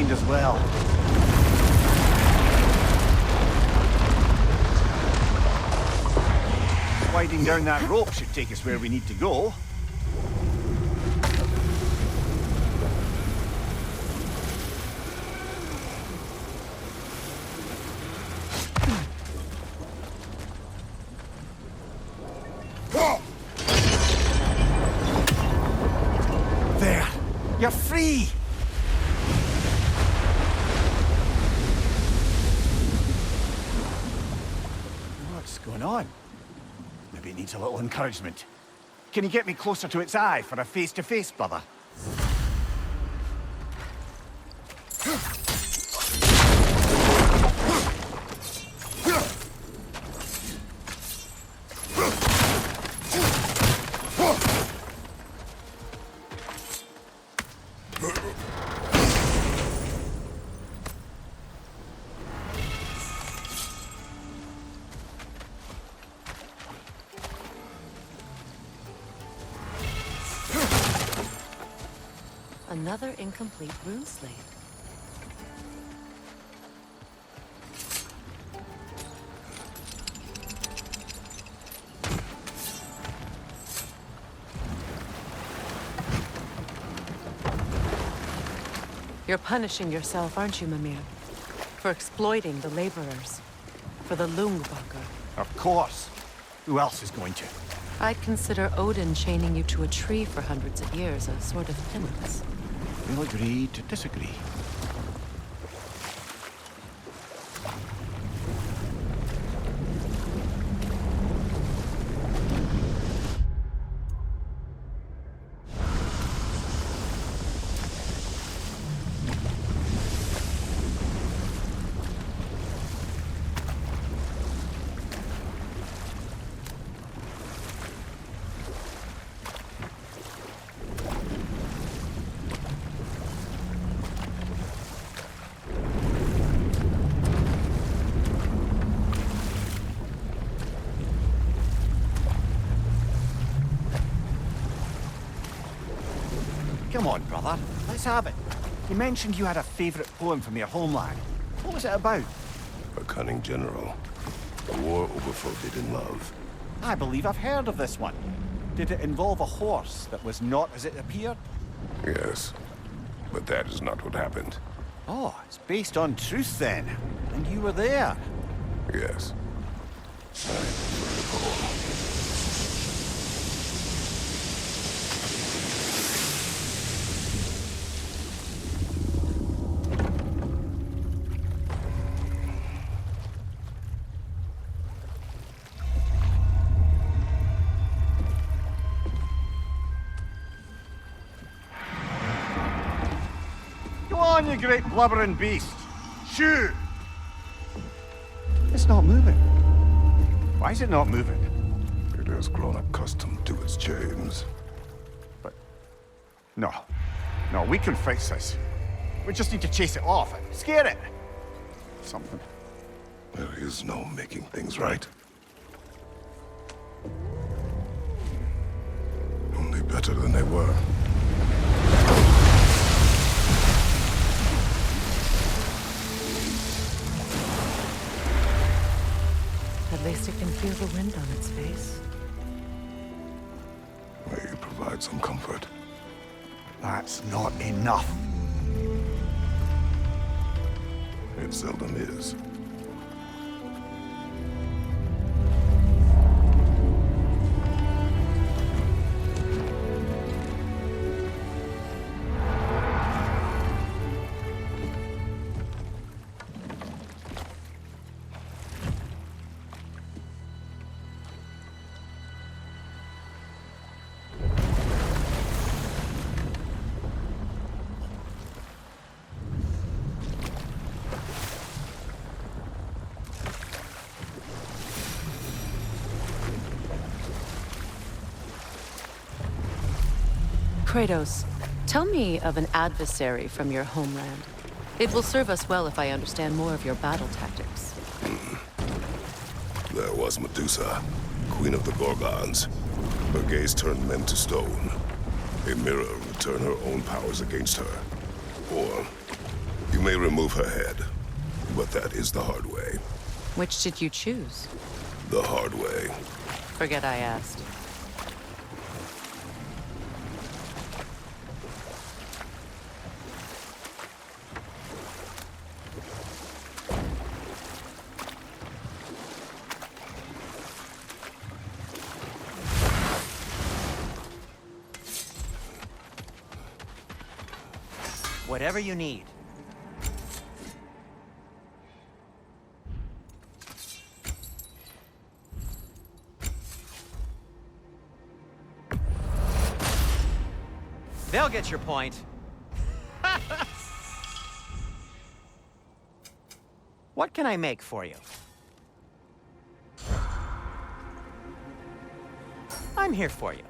mind as well. Sliding down that rope should take us where we need to go. There! You're free! What's going on? Maybe it needs a little encouragement. Can you get me closer to its eye for a face-to-face, brother? Another incomplete rune slate. You're punishing yourself, aren't you, Mimir? For exploiting the laborers. For the Lungbacher. Of course. Who else is going to? I'd consider Odin chaining you to a tree for hundreds of years a sort of penance. We'll agree to disagree. Come on, brother. Let's have it. You mentioned you had a favorite poem from your homeland. What was it about? A cunning general. A war over forbidden love. I believe I've heard of this one. Did it involve a horse that was not as it appeared? Yes. But that is not what happened. Oh, it's based on truth then. And you were there. Yes. I prefer the poem. Go on, you great blubbering beast. Shoo! It's not moving. Why is it not moving? It has grown accustomed to its chains. But... No. No, we can fix this. We just need to chase it off and scare it. Something. There is no making things right. Only better than they were. At least it can feel the wind on its face. May you provide some comfort. That's not enough. It seldom is. Kratos, tell me of an adversary from your homeland. It will serve us well if I understand more of your battle tactics. There was Medusa, queen of the Gorgons. Her gaze turned men to stone. A mirror would turn her own powers against her. Or, you may remove her head, but that is the hard way. Which did you choose? The hard way. Forget I asked. Whatever you need. They'll get your point. What can I make for you? I'm here for you.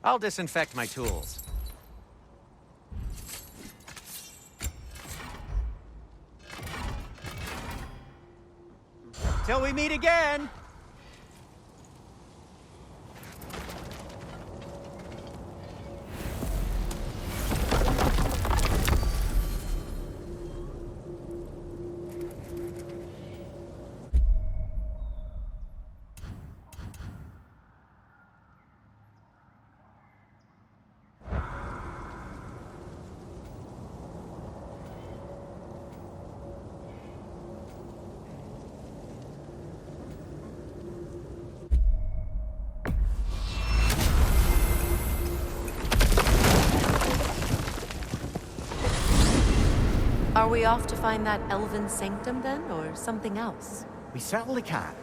I'll disinfect my tools. Till we meet again! Are we off to find that elven sanctum then, or something else? We certainly can.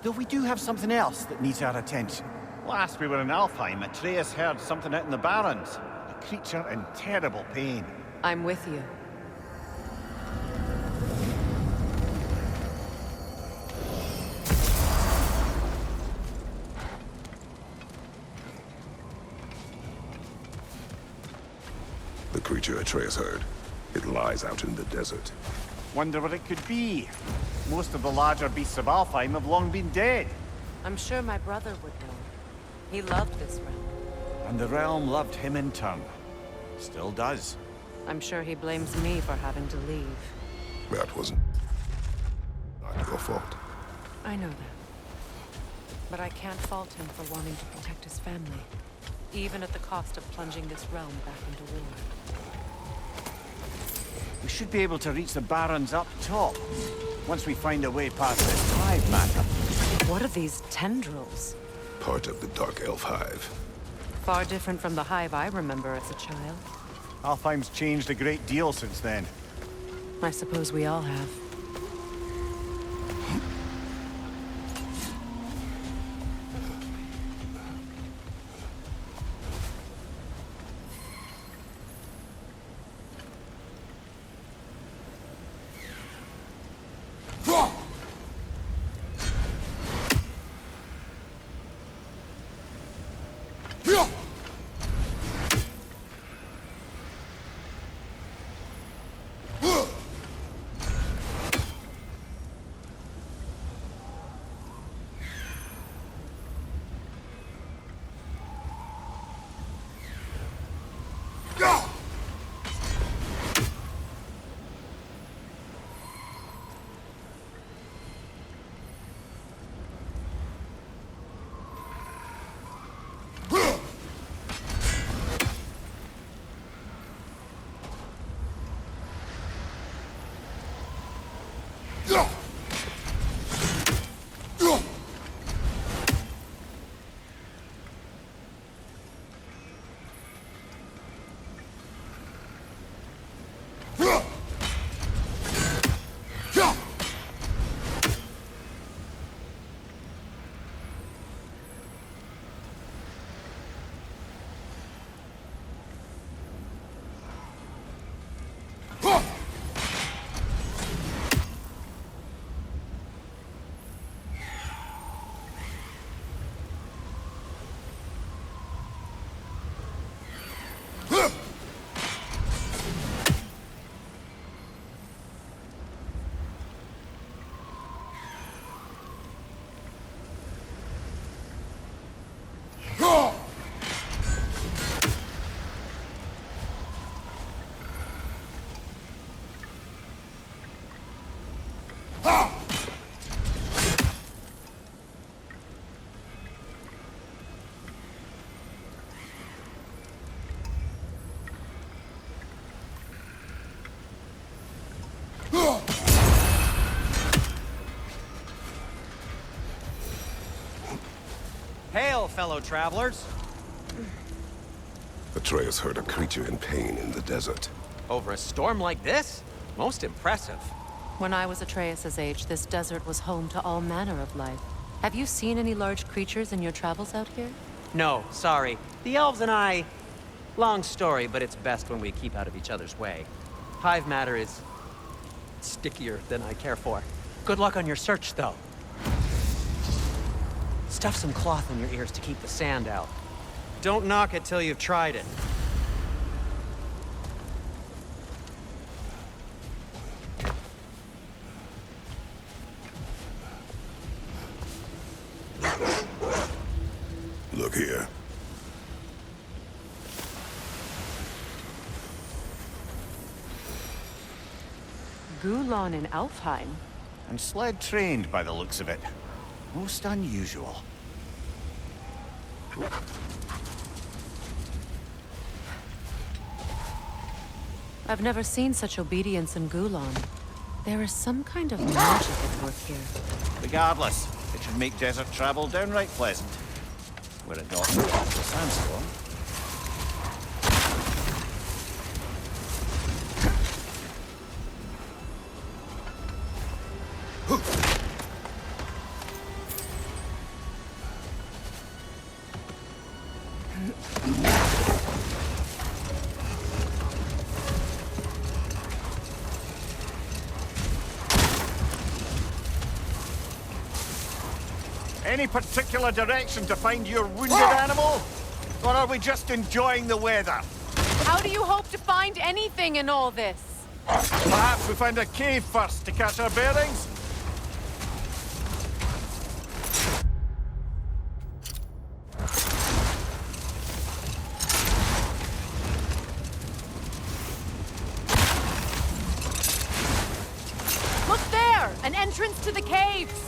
Though we do have something else that needs our attention. Last we were in Alfheim, Atreus heard something out in the Barrens. A creature in terrible pain. I'm with you. The creature Atreus heard. It lies out in the desert. Wonder what it could be. Most of the larger beasts of Alfheim have long been dead. I'm sure my brother would know. He loved this realm. And the realm loved him in turn. Still does. I'm sure he blames me for having to leave. That wasn't not your fault. I know that. But I can't fault him for wanting to protect his family. Even at the cost of plunging this realm back into war. We should be able to reach the Barrens up top. Once we find a way past this hive matter. What are these tendrils? Part of the Dark Elf Hive. Far different from the hive I remember as a child. Alfheim's changed a great deal since then. I suppose we all have. Hail, fellow travelers. Atreus heard a creature in pain in the desert. Over a storm like this? Most impressive. When I was Atreus's age, this desert was home to all manner of life. Have you seen any large creatures in your travels out here? No, sorry. The elves and I... Long story, but it's best when we keep out of each other's way. Hive matter is... stickier than I care for. Good luck on your search, though. Stuff some cloth in your ears to keep the sand out. Don't knock it till you've tried it. Look here. Gulon in Alfheim? And sled trained by the looks of it. Most unusual. I've never seen such obedience in Gulon. There is some kind of magic at work here. Regardless, it should make desert travel downright pleasant. We're a doctor after sandstorm. Any particular direction to find your wounded animal? Or are we just enjoying the weather? How do you hope to find anything in all this? Perhaps we find a cave first to catch our bearings? Look there! An entrance to the caves!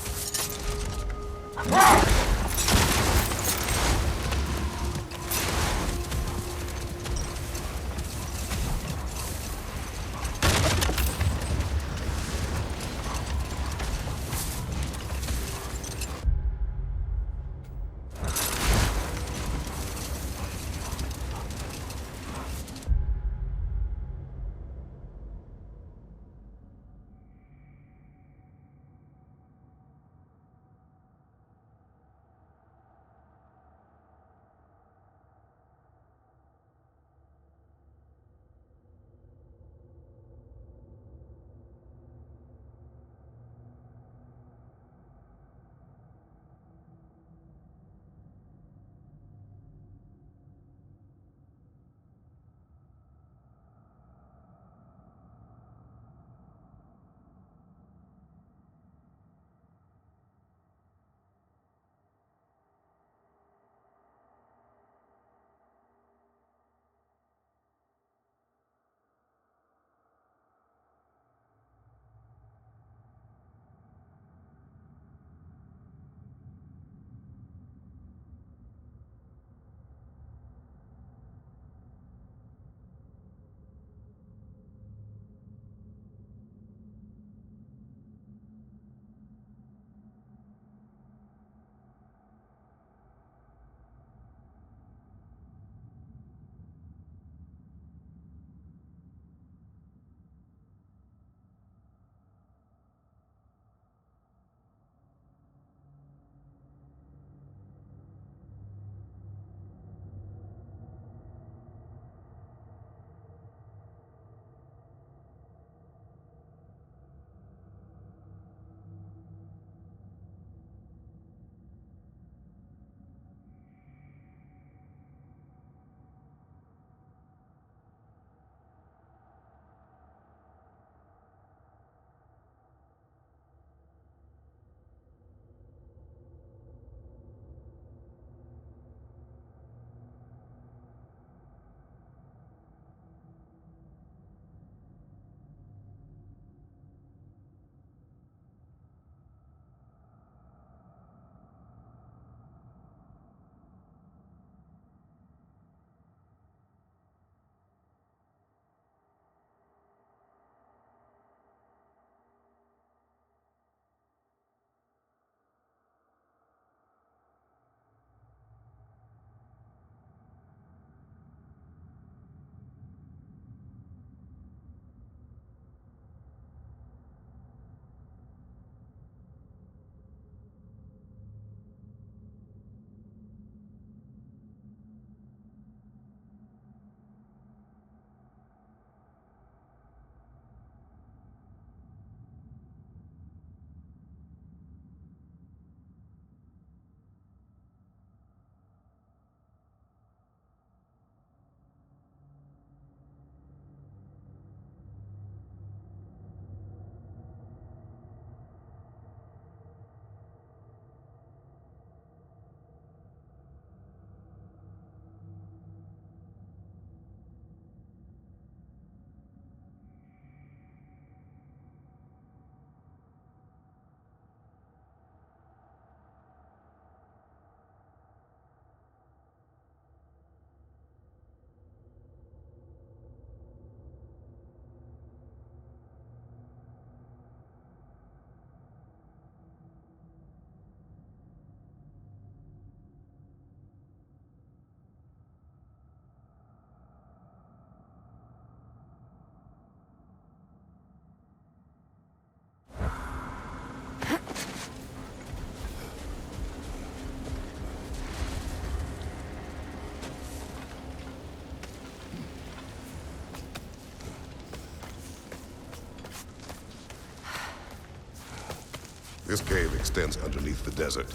This cave extends underneath the desert.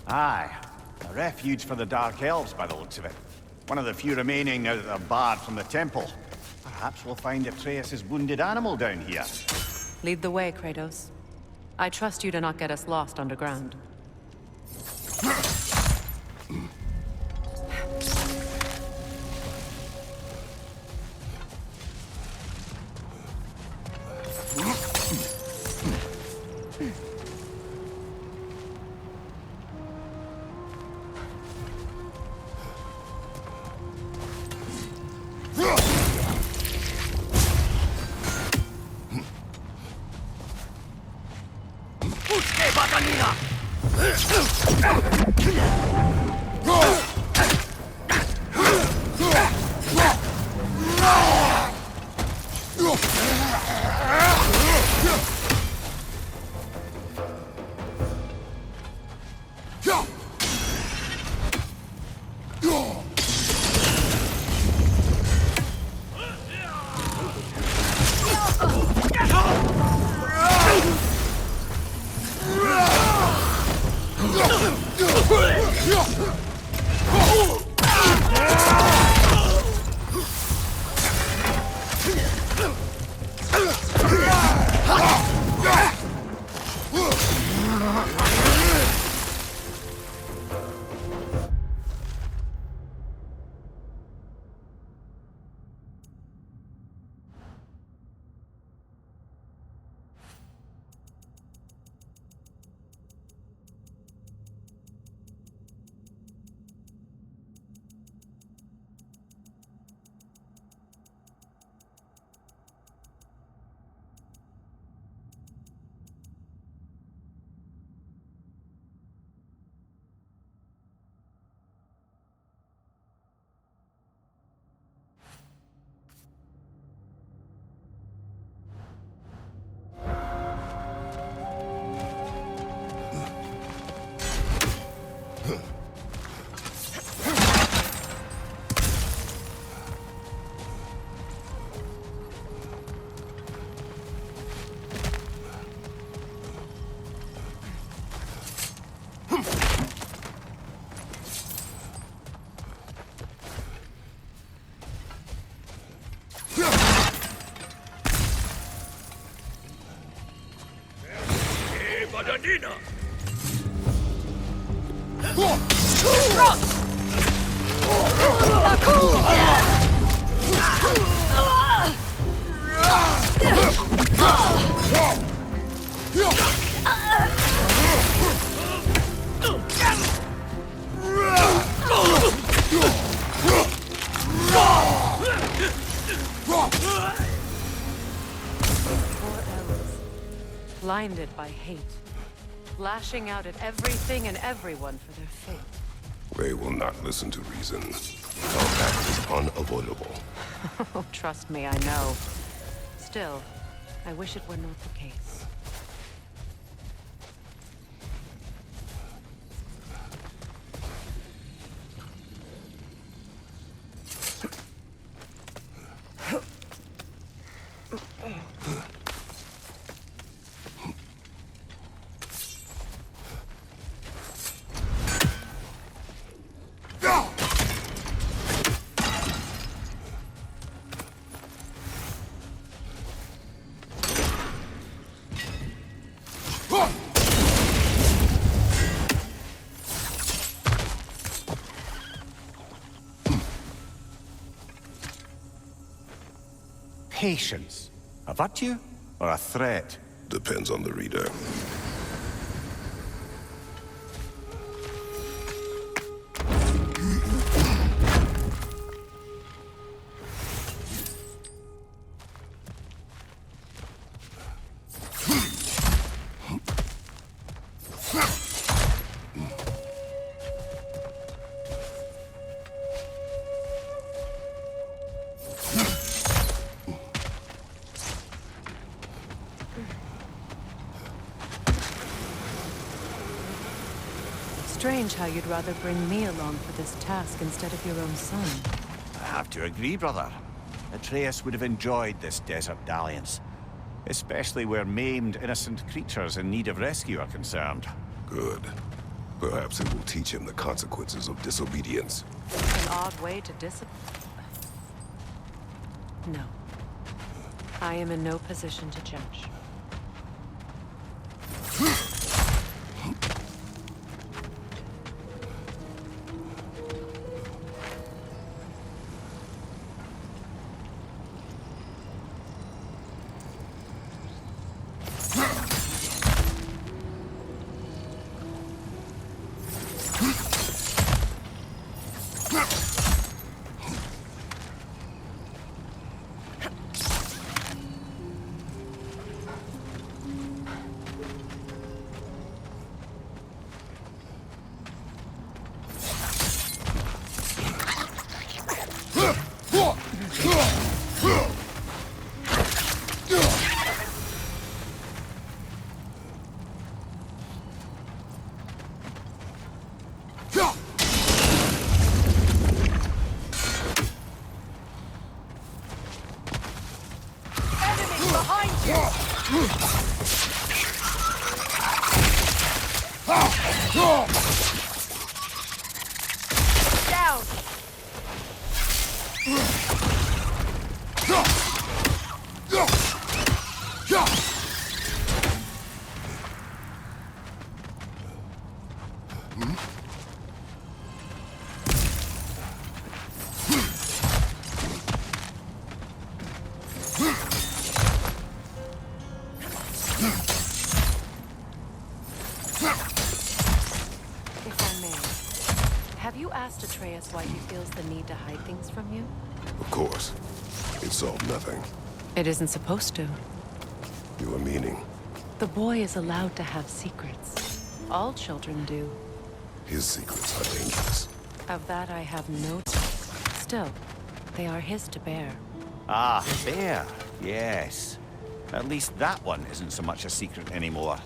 Aye. A refuge for the Dark Elves by the looks of it. One of the few remaining now that they're barred from the temple. Perhaps we'll find Atreus' wounded animal down here. Lead the way, Kratos. I trust you to not get us lost underground. Blinded by hate, lashing out at everything and everyone for their fate. They will not listen to reason. Combat is unavoidable. Oh, trust me, I know. Still, I wish it were not the case. Patience. A virtue or a threat? Depends on the reader. Strange how you'd rather bring me along for this task instead of your own son. I have to agree, brother. Atreus would have enjoyed this desert dalliance. Especially where maimed, innocent creatures in need of rescue are concerned. Good. Perhaps it will teach him the consequences of disobedience. An odd way to discipline. No. I am in no position to judge. Why he feels the need to hide things from you? Of course. It solved nothing. It isn't supposed to. Your meaning? The boy is allowed to have secrets. All children do. His secrets are dangerous. Of that I have no doubt. Still, they are his to bear. Ah, bear. Yes. At least that one isn't so much a secret anymore.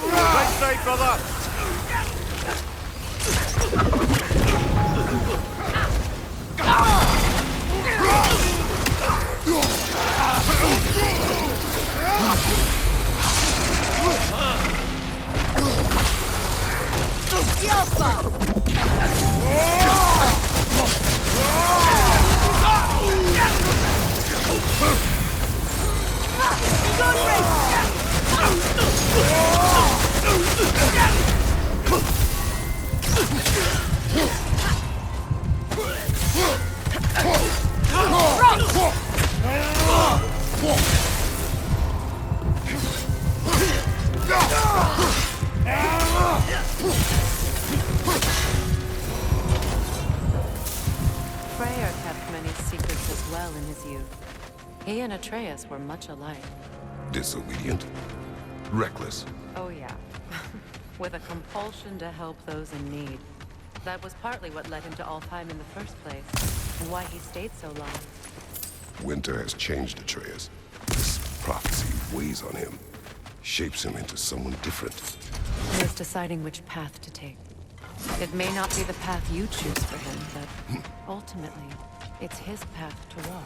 Right side, brother! Freyr kept many secrets as well in his youth. He and Atreus were much alike. Disobedient? Reckless? Oh yeah. With a compulsion to help those in need. That was partly what led him to Alfheim in the first place, and why he stayed so long. Winter has changed Atreus. This prophecy weighs on him, shapes him into someone different. He is deciding which path to take. It may not be the path you choose for him, but ultimately, it's his path to walk.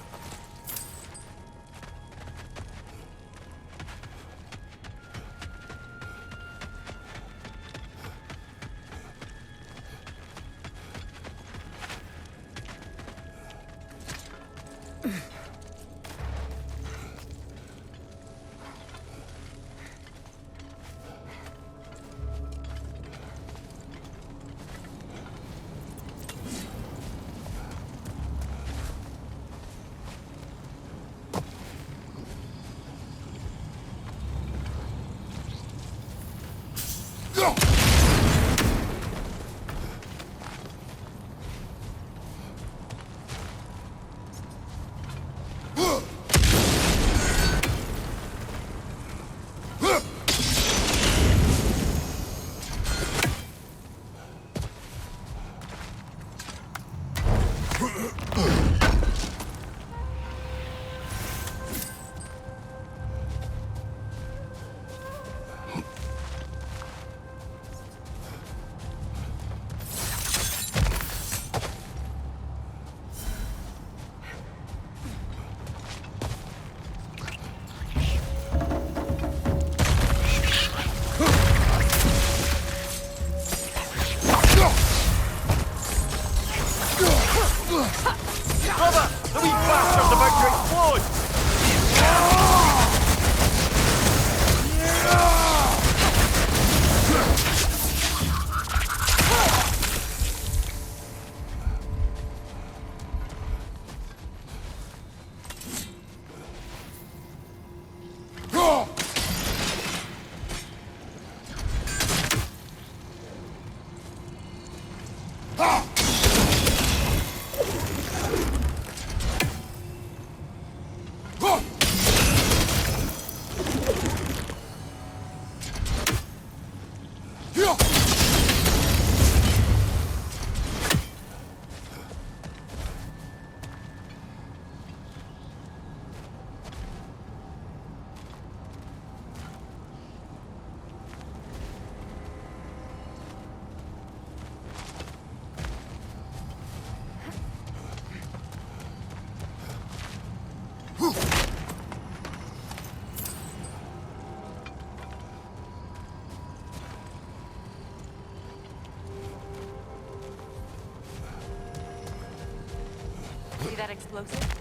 See that explosive?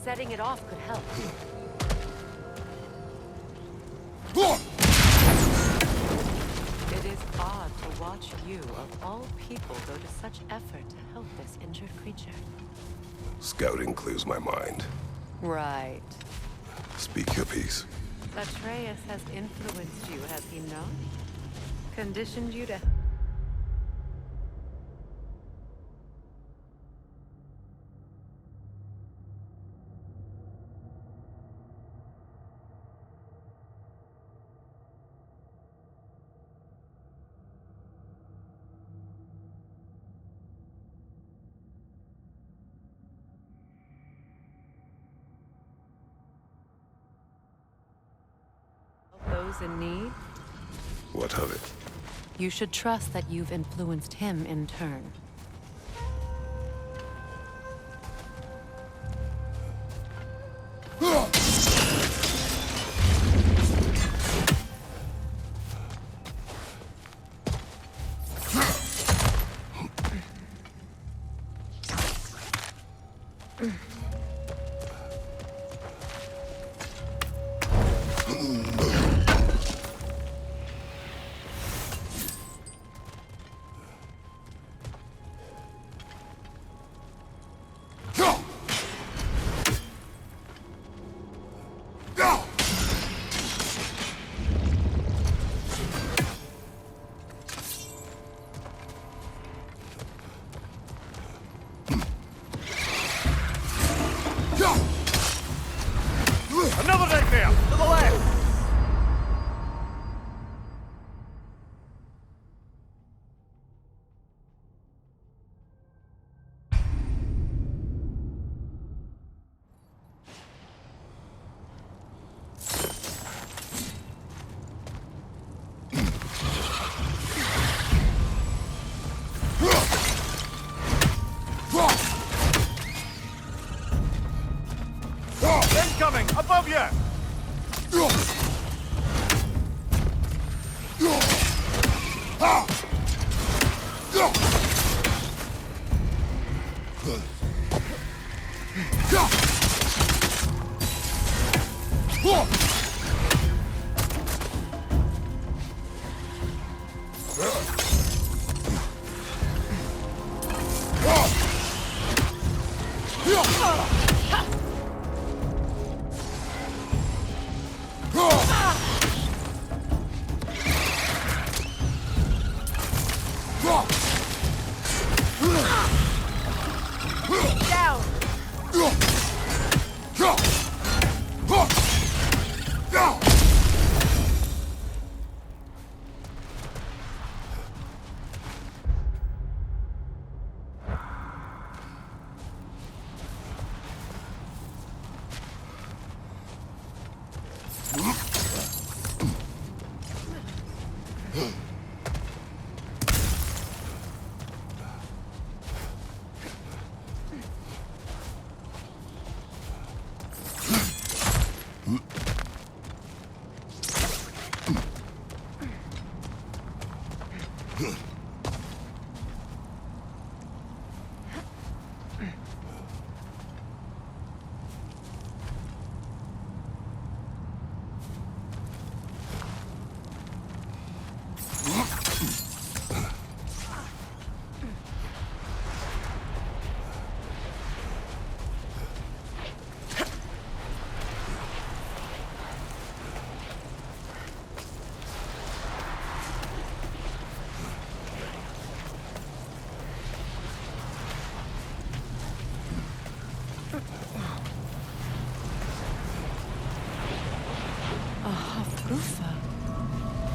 Setting it off could help. It is odd to watch you, of all people, go to such effort to help this injured creature. Scouting clears my mind. Right. Speak your piece. Atreus has influenced you, has he not? Conditioned you to... those in need? What of it? You should trust that you've influenced him in turn. you!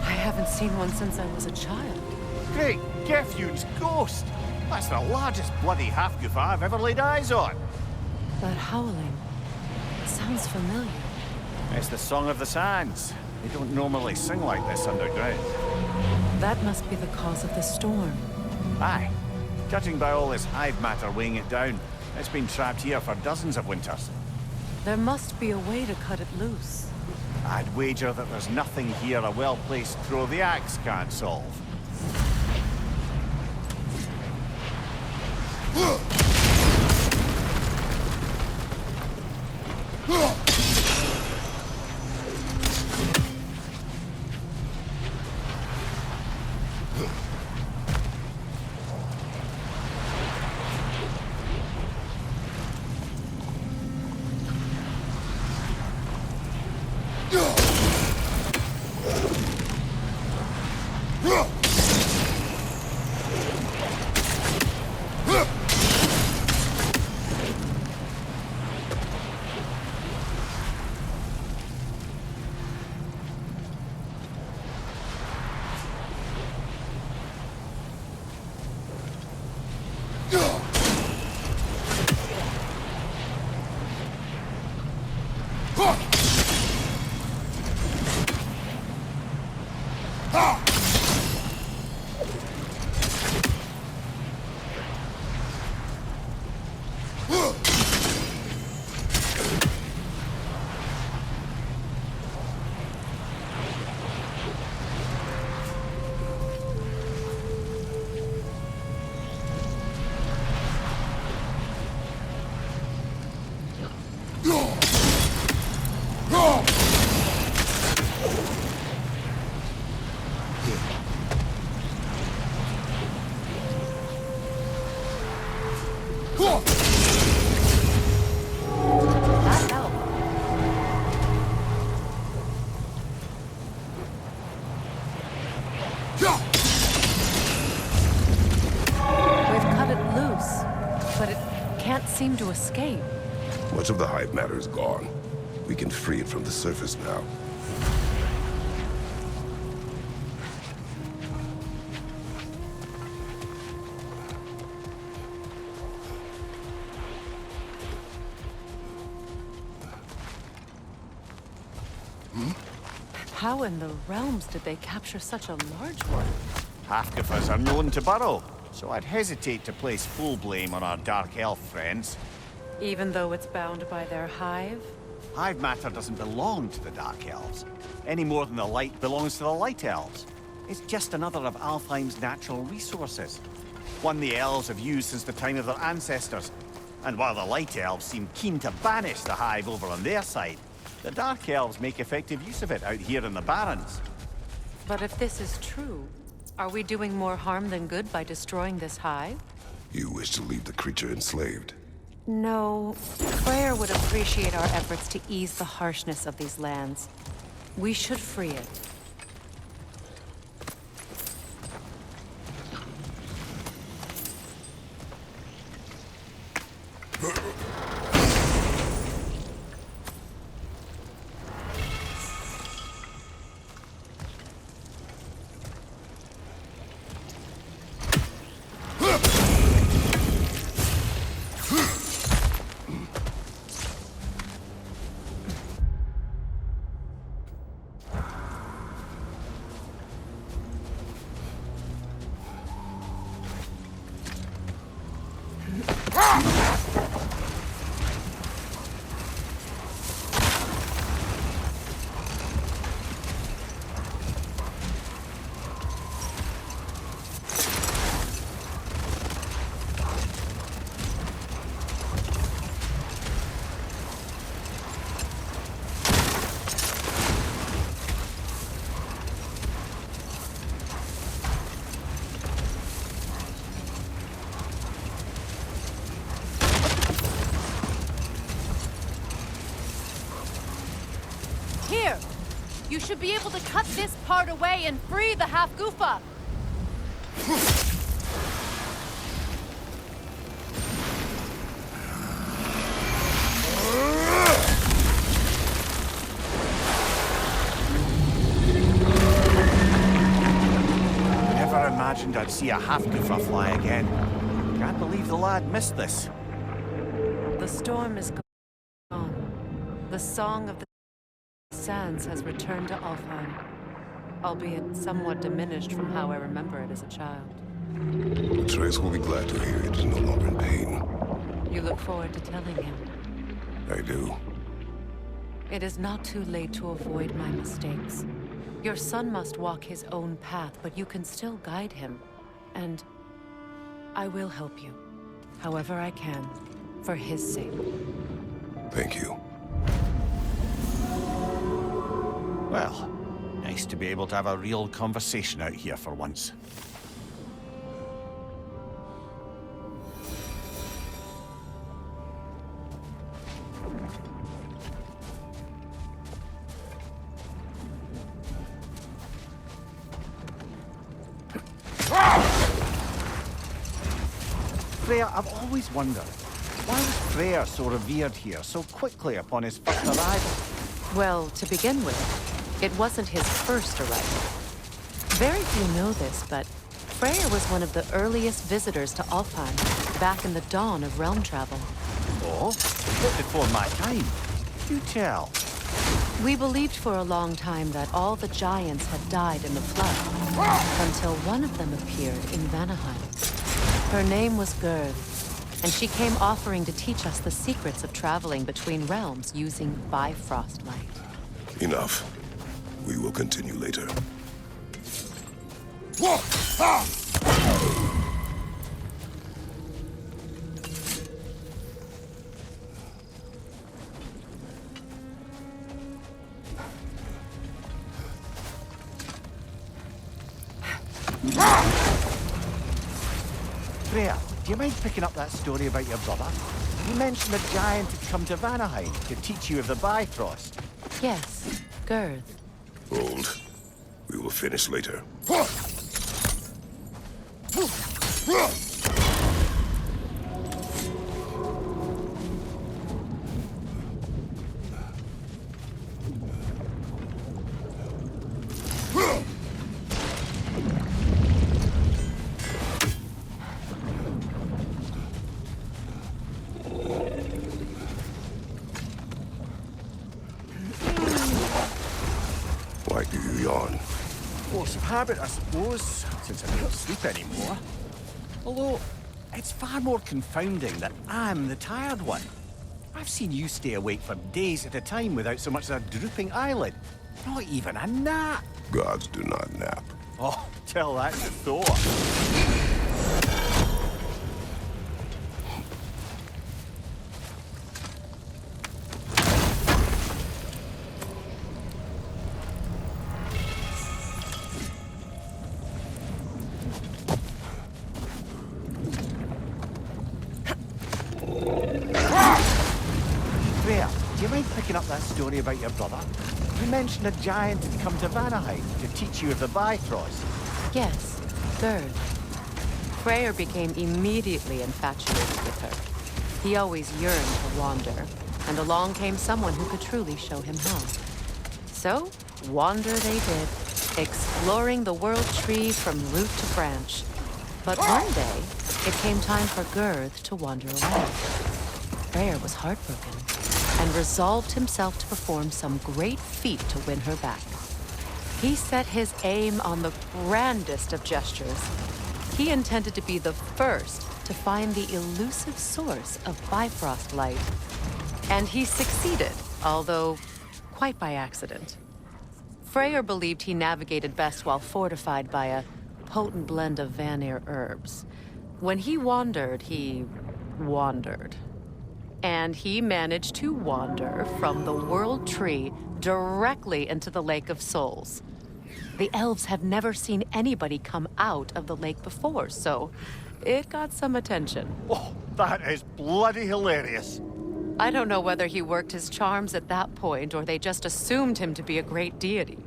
I haven't seen one since I was a child. Great Gefjun's ghost! That's the largest bloody half-goof I've ever laid eyes on. That howling, it sounds familiar. It's the Song of the Sands. They don't normally sing like this underground. That must be the cause of the storm. Aye. Judging by all this hive matter weighing it down, it's been trapped here for dozens of winters. There must be a way to cut it loose. I'd wager that there's nothing here a well-placed throw of the axe can't solve. Seem to escape. Much of the hive matter is gone. We can free it from the surface now. How in the realms did they capture such a large one? Half-goofers are known to burrow, so I'd hesitate to place full blame on our dark elf friends. Even though it's bound by their hive? Hive matter doesn't belong to the Dark Elves, any more than the light belongs to the Light Elves. It's just another of Alfheim's natural resources. One the elves have used since the time of their ancestors. And while the Light Elves seem keen to banish the Hive over on their side, the Dark Elves make effective use of it out here in the Barrens. But if this is true, are we doing more harm than good by destroying this hive? You wish to leave the creature enslaved? No. Freyr would appreciate our efforts to ease the harshness of these lands. We should free it. Here! You should be able to cut this part away and free the half-goofa! Never imagined I'd see a half-goofa fly again. Can't believe the lad missed this. The storm is gone. The song of the sands has returned to Alfheim, albeit somewhat diminished from how I remember it as a child. Atreus will be glad to hear it is no longer in pain. You look forward to telling him. I do. It is not too late to avoid my mistakes. Your son must walk his own path, but you can still guide him. And I will help you, however I can, for his sake. Thank you. Well, nice to be able to have a real conversation out here for once. Freya, I've always wondered, why was Freyr so revered here so quickly upon his first arrival? Well, to begin with, it wasn't his first arrival. Very few know this, but Freyr was one of the earliest visitors to Alfheim, back in the dawn of realm travel. Oh, but before my time. Do tell. We believed for a long time that all the giants had died in the flood, until one of them appeared in Vanaheim. Her name was Gerd, and she came offering to teach us the secrets of traveling between realms using Bifrost light. Enough. We will continue later. Freya, do you mind picking up that story about your brother? You mentioned a giant had come to Vanaheim to teach you of the Bifrost. Yes, Gerd. Hold. We will finish later. Why do you yawn? Force of habit, I suppose, since I don't sleep anymore. Although, it's far more confounding that I'm the tired one. I've seen you stay awake for days at a time without so much as a drooping eyelid. Not even a nap. Gods do not nap. Oh, tell that to Thor. Freya, do you mind picking up that story about your brother? You mentioned a giant had come to Vanaheim to teach you of the Bifrost. Yes, Gerd. Freyr became immediately infatuated with her. He always yearned to wander, and along came someone who could truly show him how. So, wander they did, exploring the world tree from root to branch. But one day, it came time for Gerd to wander away. Freyr was heartbroken, and resolved himself to perform some great feat to win her back. He set his aim on the grandest of gestures. He intended to be the first to find the elusive source of Bifrost light. And he succeeded, although quite by accident. Freyr believed he navigated best while fortified by a potent blend of Vanir herbs. When he wandered, he wandered. And he managed to wander from the World Tree directly into the Lake of Souls. The elves have never seen anybody come out of the lake before, so it got some attention. Oh, that is bloody hilarious. I don't know whether he worked his charms at that point or they just assumed him to be a great deity.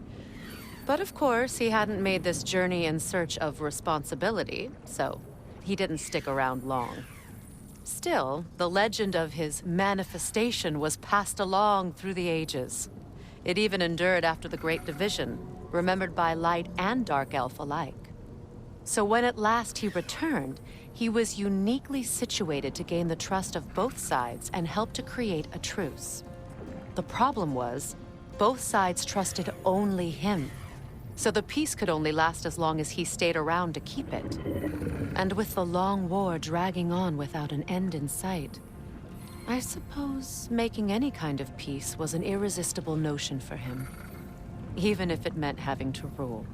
But of course, he hadn't made this journey in search of responsibility, so he didn't stick around long. Still, the legend of his manifestation was passed along through the ages. It even endured after the Great Division, remembered by Light and Dark Elf alike. So when at last he returned, he was uniquely situated to gain the trust of both sides and help to create a truce. The problem was, both sides trusted only him. So the peace could only last as long as he stayed around to keep it. And with the long war dragging on without an end in sight, I suppose making any kind of peace was an irresistible notion for him, even if it meant having to rule.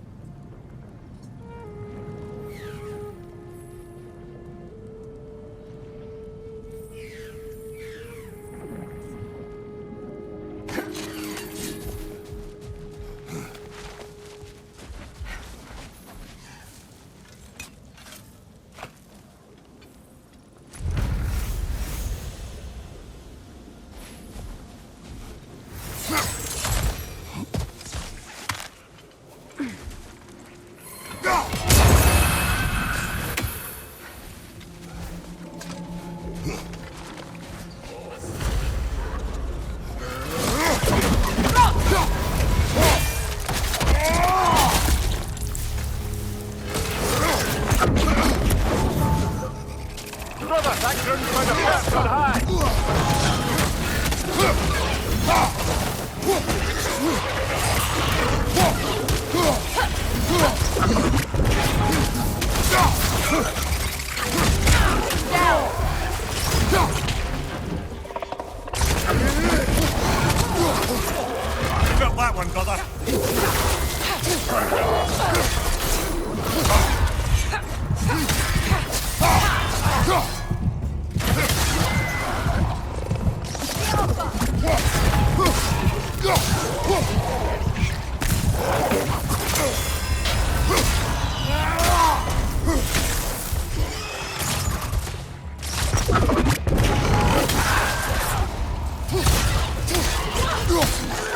Got that one, brother.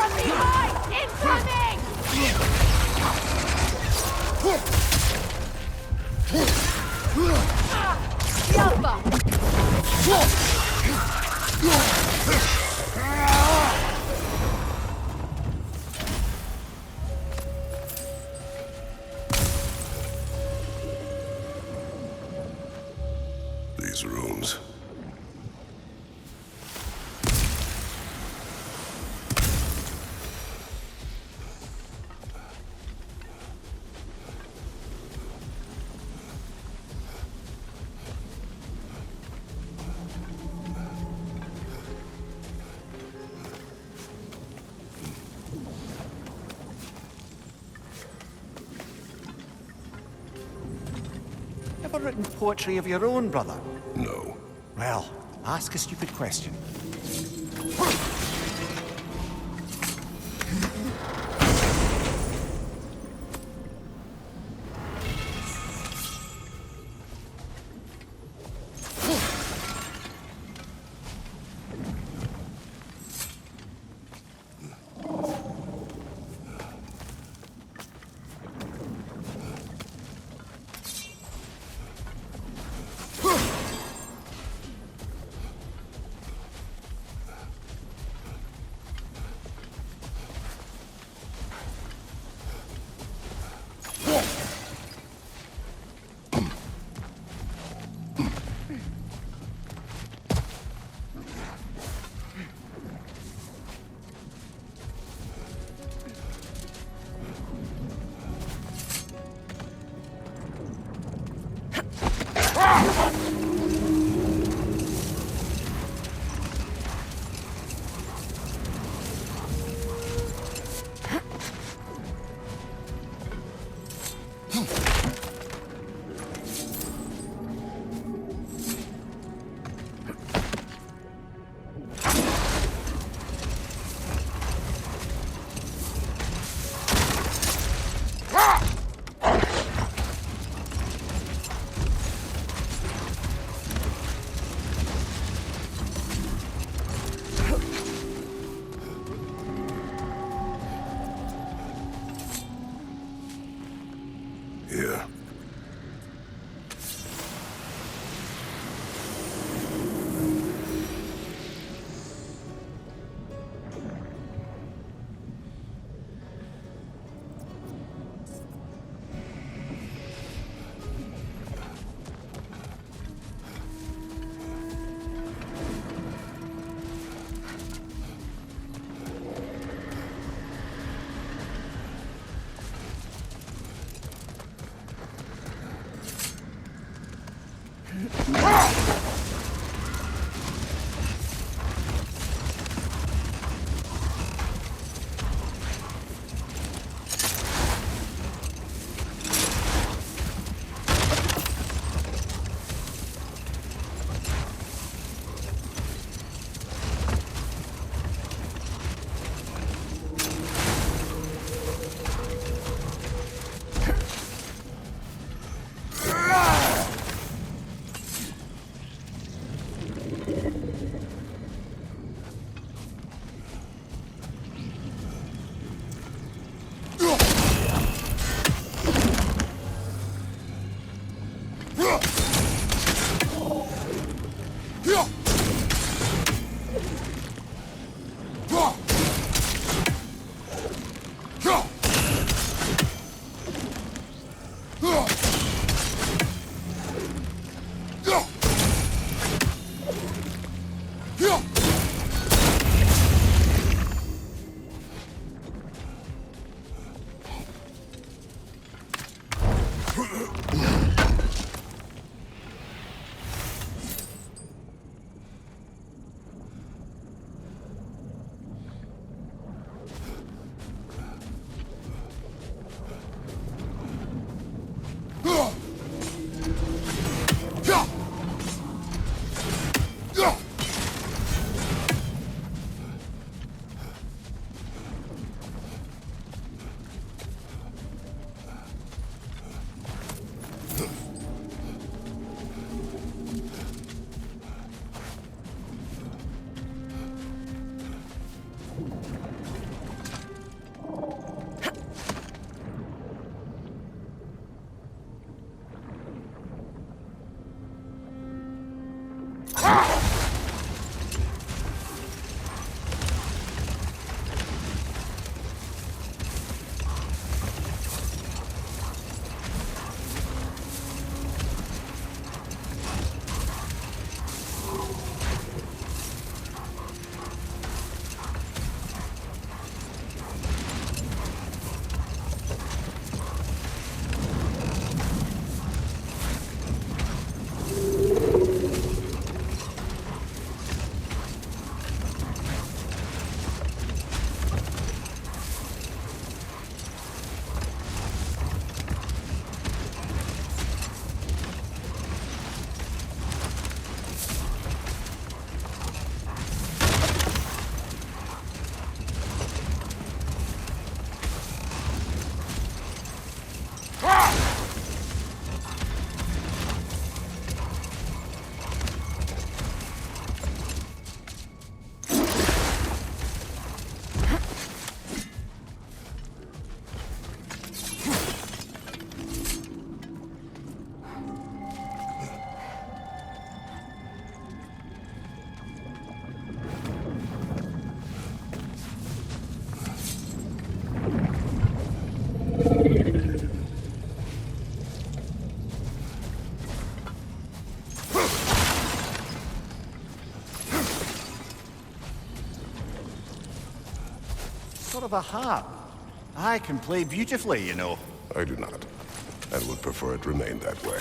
From behind! Incoming! These rooms. written poetry of your own, brother? No. Well, ask a stupid question. Here. Sort of a harp. I can play beautifully, you know. I do not, and would prefer it remain that way.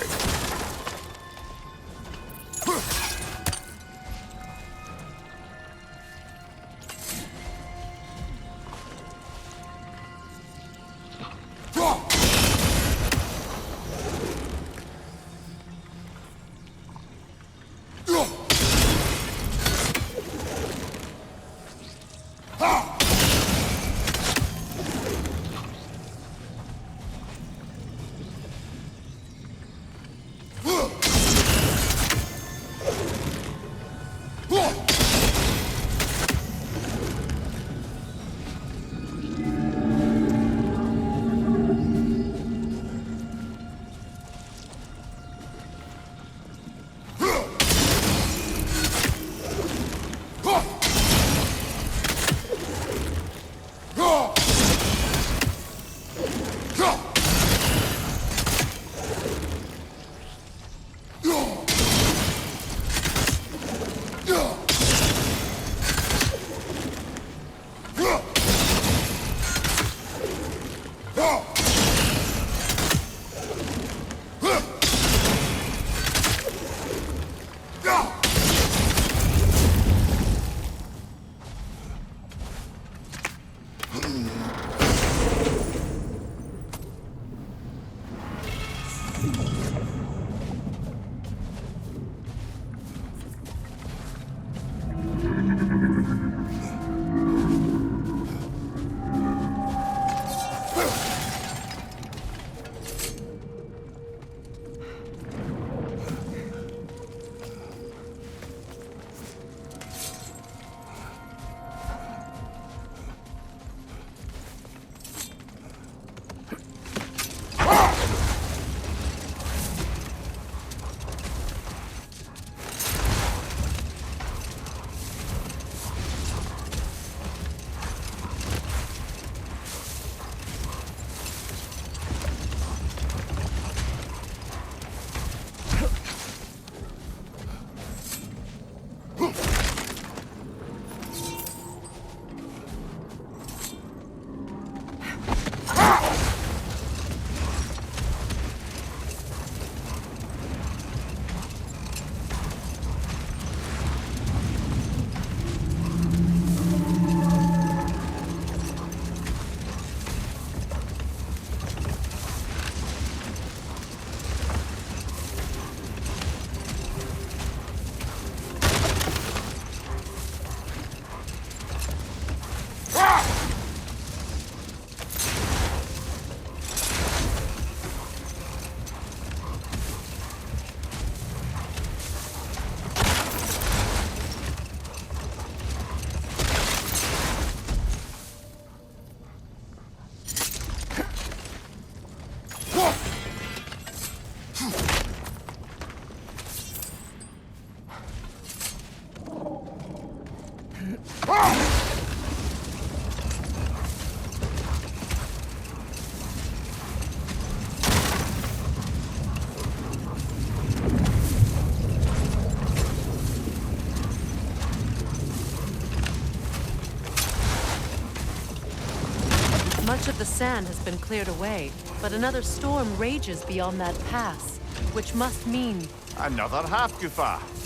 Much of the sand has been cleared away, but another storm rages beyond that pass, which must mean... Another half Gufa.